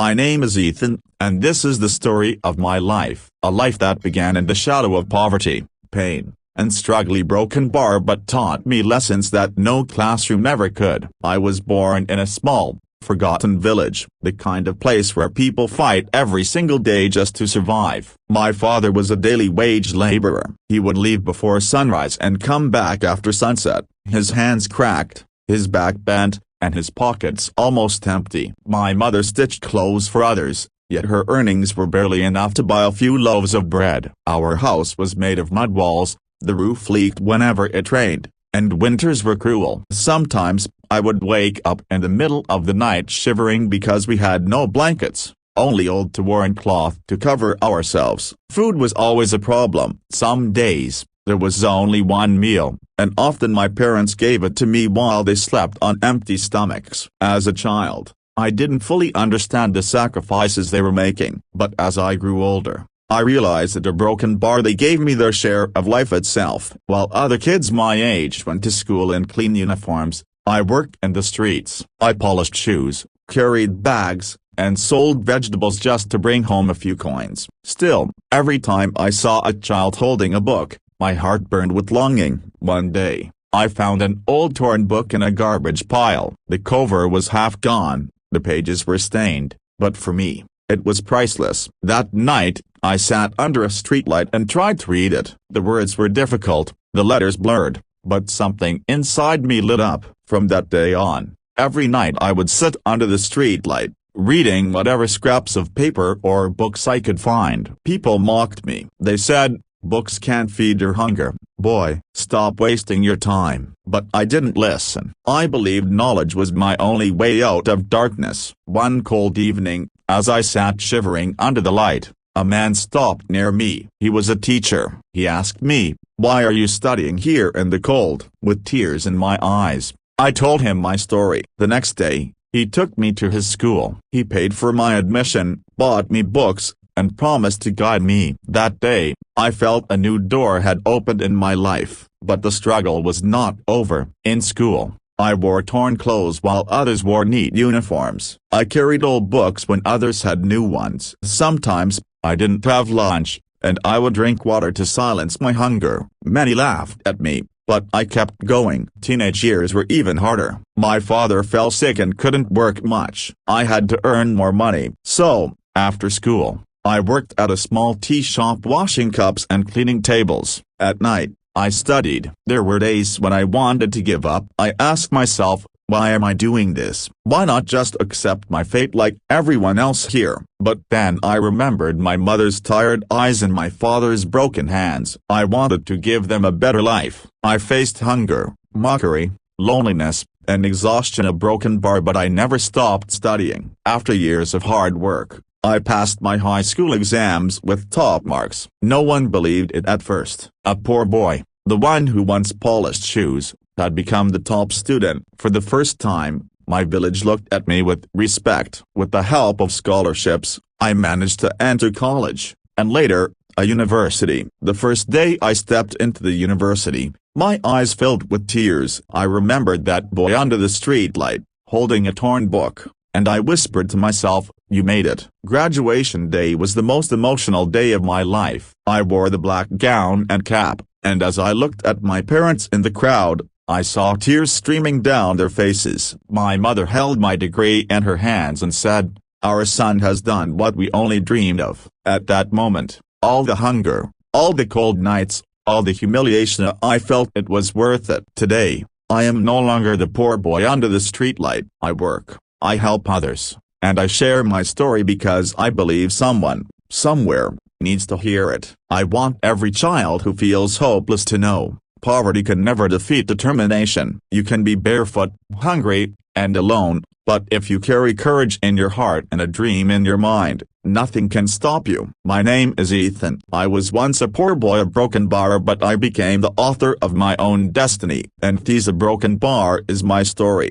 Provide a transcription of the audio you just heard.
My name is Ethan, and this is the story of my life. A life that began in the shadow of poverty, pain, and struggling broken bar but taught me lessons that no classroom ever could. I was born in a small, forgotten village, the kind of place where people fight every single day just to survive. My father was a daily wage laborer. He would leave before sunrise and come back after sunset, his hands cracked, his back bent, and his pockets almost empty. My mother stitched clothes for others, yet her earnings were barely enough to buy a few loaves of bread. Our house was made of mud walls, the roof leaked whenever it rained, and winters were cruel. Sometimes, I would wake up in the middle of the night shivering because we had no blankets, only old worn cloth to cover ourselves. Food was always a problem. Some days, there was only one meal, and often my parents gave it to me while they slept on empty stomachs. As a child, I didn't fully understand the sacrifices they were making, but as I grew older, I realized that a broken bar they gave me their share of life itself. While other kids my age went to school in clean uniforms, I worked in the streets. I polished shoes, carried bags, and sold vegetables just to bring home a few coins. Still, every time I saw a child holding a book, my heart burned with longing. One day, I found an old torn book in a garbage pile. The cover was half gone, the pages were stained, but for me, it was priceless. That night, I sat under a streetlight and tried to read it. The words were difficult, the letters blurred, but something inside me lit up. From that day on, every night I would sit under the streetlight, reading whatever scraps of paper or books I could find. People mocked me. They said, "Books can't feed your hunger, boy. Stop wasting your time." But I didn't listen. I believed knowledge was my only way out of darkness. One cold evening, as I sat shivering under the light, a man stopped near me. He was a teacher. He asked me, "Why are you studying here in the cold?" With tears in my eyes, I told him my story. The next day, he took me to his school. He paid for my admission, bought me books, and promised to guide me. That day, I felt a new door had opened in my life. But the struggle was not over. In school, I wore torn clothes while others wore neat uniforms. I carried old books when others had new ones. Sometimes, I didn't have lunch, and I would drink water to silence my hunger. Many laughed at me, but I kept going. Teenage years were even harder. My father fell sick and couldn't work much. I had to earn more money. So, after school, I worked at a small tea shop washing cups and cleaning tables. At night, I studied. There were days when I wanted to give up. I asked myself, why am I doing this? Why not just accept my fate like everyone else here? But then I remembered my mother's tired eyes and my father's broken hands. I wanted to give them a better life. I faced hunger, mockery, loneliness, and exhaustion, a broken bar, but I never stopped studying. After years of hard work, I passed my high school exams with top marks. No one believed it at first. A poor boy, the one who once polished shoes, had become the top student. For the first time, my village looked at me with respect. With the help of scholarships, I managed to enter college, and later, a university. The first day I stepped into the university, my eyes filled with tears. I remembered that boy under the streetlight, holding a torn book, and I whispered to myself, "You made it." Graduation day was the most emotional day of my life. I wore the black gown and cap, and as I looked at my parents in the crowd, I saw tears streaming down their faces. My mother held my degree in her hands and said, "Our son has done what we only dreamed of." At that moment, all the hunger, all the cold nights, all the humiliation, I felt it was worth it. Today, I am no longer the poor boy under the streetlight. I work, I help others, and I share my story because I believe someone, somewhere, needs to hear it. I want every child who feels hopeless to know, poverty can never defeat determination. You can be barefoot, hungry, and alone, but if you carry courage in your heart and a dream in your mind, nothing can stop you. My name is Ethan. I was once a poor boy, a broken bar, but I became the author of my own destiny. And this a broken bar is my story.